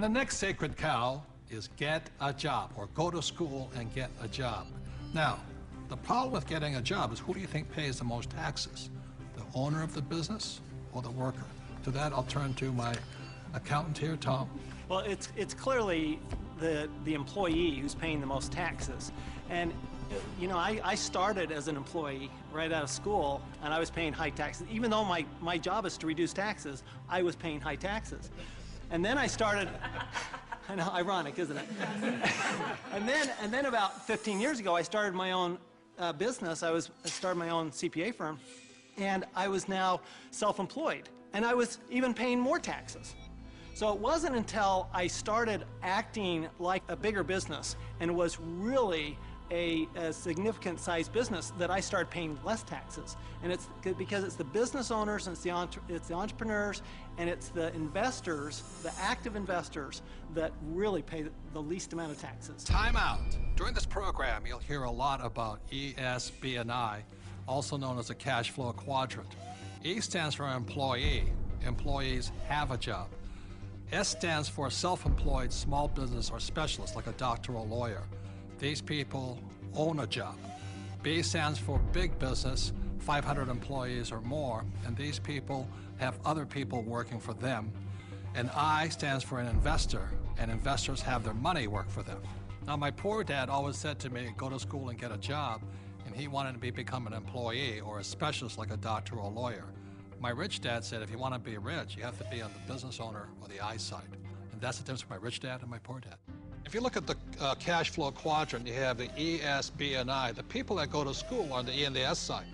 And the next sacred cow is get a job, or go to school and get a job. Now, the problem with getting a job is, who do you think pays the most taxes? The owner of the business or the worker? To that, I'll turn to my accountant here, Tom. Well, it's clearly the employee who's paying the most taxes. And you know, I started as an employee right out of school, and I was paying high taxes. Even though my job is to reduce taxes, I was paying high taxes. And then I started, I know, ironic, isn't it? and then about 15 years ago, I started my own business. I started my own CPA firm, and I was now self-employed, and I was even paying more taxes. So it wasn't until I started acting like a bigger business and was really a significant sized business that I started paying less taxes. And it's because it's the business owners, and it's the entrepreneurs, and it's the investors, the active investors, that really pay the least amount of taxes. Time out. During this program, you'll hear a lot about E, S, B, and I, also known as the cash flow quadrant. E stands for employee. Employees have a job. S stands for self-employed, small business, or specialist, like a doctor or lawyer. These people own a job. B stands for big business, 500 employees or more, and these people have other people working for them. And I stands for an investor, and investors have their money work for them. Now, my poor dad always said to me, go to school and get a job, and he wanted to become an employee or a specialist like a doctor or a lawyer. My rich dad said, if you want to be rich, you have to be on the business owner or the I side. And that's the difference between my rich dad and my poor dad. If you look at the cash flow quadrant, you have the E, S, B, and I. The people that go to school are on the E and the S side.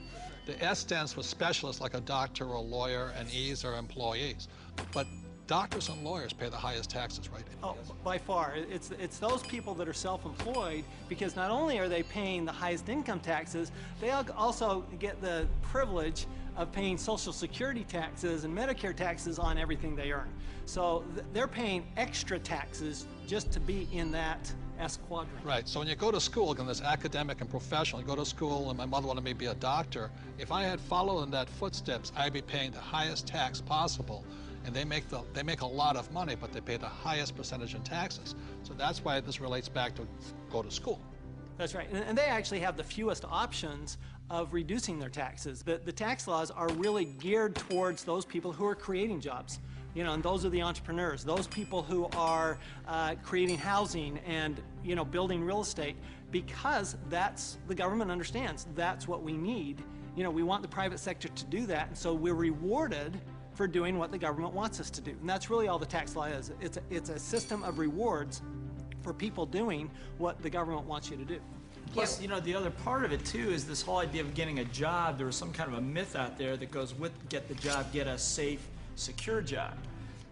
The S stands for specialists like a doctor or a lawyer, and E's are employees. But doctors and lawyers pay the highest taxes, right? Oh, by far. It's those people that are self-employed, because not only are they paying the highest income taxes, they also get the privilege of paying Social Security taxes and Medicare taxes on everything they earn. So they're paying extra taxes just to be in that S quadrant. Right, so when you go to school, again, this academic and professional, you go to school, and my mother wanted me to be a doctor. If I had followed in that footsteps, I'd be paying the highest tax possible. And they make a lot of money, but they pay the highest percentage in taxes. So that's why this relates back to go to school. That's right, and they actually have the fewest options of reducing their taxes. The tax laws are really geared towards those people who are creating jobs. You know, and those are the entrepreneurs, those people who are creating housing and, you know, building real estate, because the government understands that's what we need. You know, we want the private sector to do that, and so we're rewarded for doing what the government wants us to do. And that's really all the tax law is. It's a system of rewards for people doing what the government wants you to do. Plus, you know, the other part of it, too, is this whole idea of getting a job. There was some kind of a myth out there that goes with get the job, get a safe, secure job.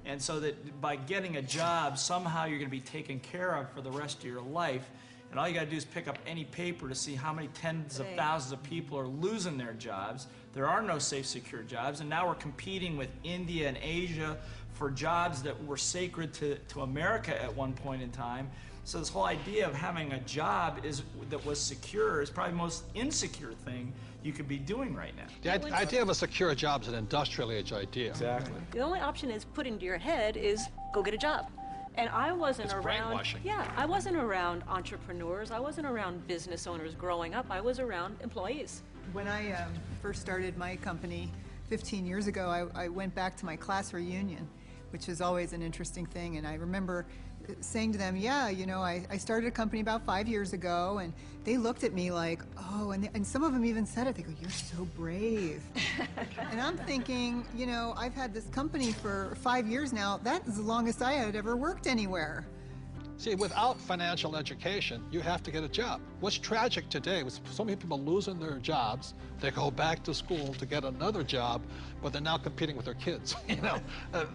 And so that by getting a job, somehow you're going to be taken care of for the rest of your life. And all you got to do is pick up any paper to see how many tens of thousands of people are losing their jobs. There are no safe, secure jobs. And now we're competing with India and Asia for jobs that were sacred to America at one point in time. So this whole idea of having a job that was secure is probably the most insecure thing you could be doing right now. The idea of a secure job is an industrial age idea. Exactly. The only option is put into your head is go get a job. And I wasn't around, brainwashing. Yeah, I wasn't around entrepreneurs. I wasn't around business owners growing up. I was around employees. When I first started my company 15 years ago, I went back to my class reunion, which is always an interesting thing. And I remember saying to them, yeah, you know, I started a company about 5 years ago, and they looked at me like, oh, and some of them even said it. They go, you're so brave. And I'm thinking, you know, I've had this company for 5 years now. That is the longest I had ever worked anywhere. See, without financial education, you have to get a job. What's tragic today is so many people losing their jobs, they go back to school to get another job, but they're now competing with their kids. You know,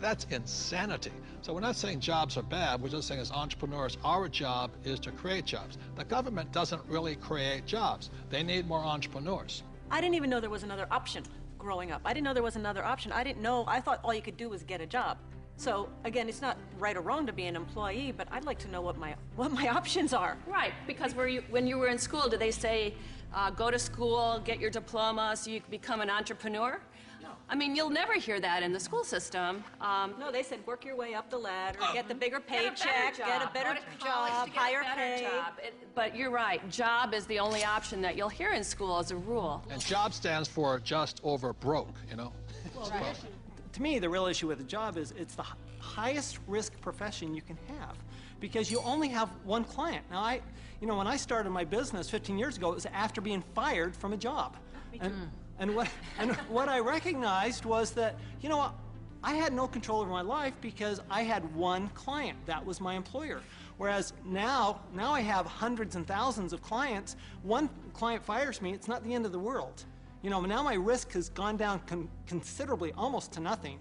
that's insanity. So we're not saying jobs are bad, we're just saying as entrepreneurs, our job is to create jobs. The government doesn't really create jobs. They need more entrepreneurs. I didn't even know there was another option growing up. I didn't know there was another option. I didn't know, I thought all you could do was get a job. So again, it's not right or wrong to be an employee, but I'd like to know what my options are. Right, because when you were in school, did they say go to school, get your diploma so you could become an entrepreneur? No. I mean, you'll never hear that in the school system. No, they said work your way up the ladder, get the bigger Get a better paycheck, get a job. better Go to college job, to get a higher better pay. job. But you're right, job is the only option that you'll hear in school as a rule. And job stands for just over broke, you know? To me, the real issue with the job is it's the highest risk profession you can have because you only have one client. Now, when I started my business 15 years ago, it was after being fired from a job. And what I recognized was that, I had no control over my life because I had one client. That was my employer. Whereas now I have hundreds and thousands of clients. One client fires me, it's not the end of the world. Now my risk has gone down considerably, almost to nothing.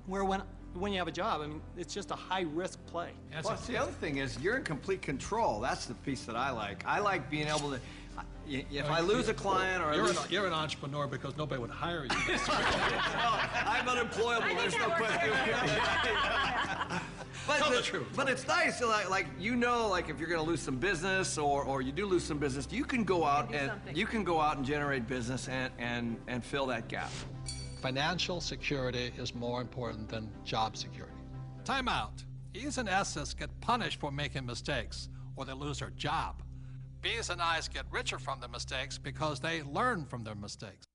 Where when you have a job, I mean, it's just a high-risk play. Plus, the other thing is you're in complete control. That's the piece that I like. I like being able to, if I lose a client or You're an entrepreneur because nobody would hire you. I'm unemployable, there's no question. Tell the truth. But it's nice, like if you're going to lose some business or you do lose some business, you can go out and generate business and fill that gap. Financial security is more important than job security. Time out. E's and S's get punished for making mistakes, or they lose their job. B's and I's get richer from their mistakes because they learn from their mistakes.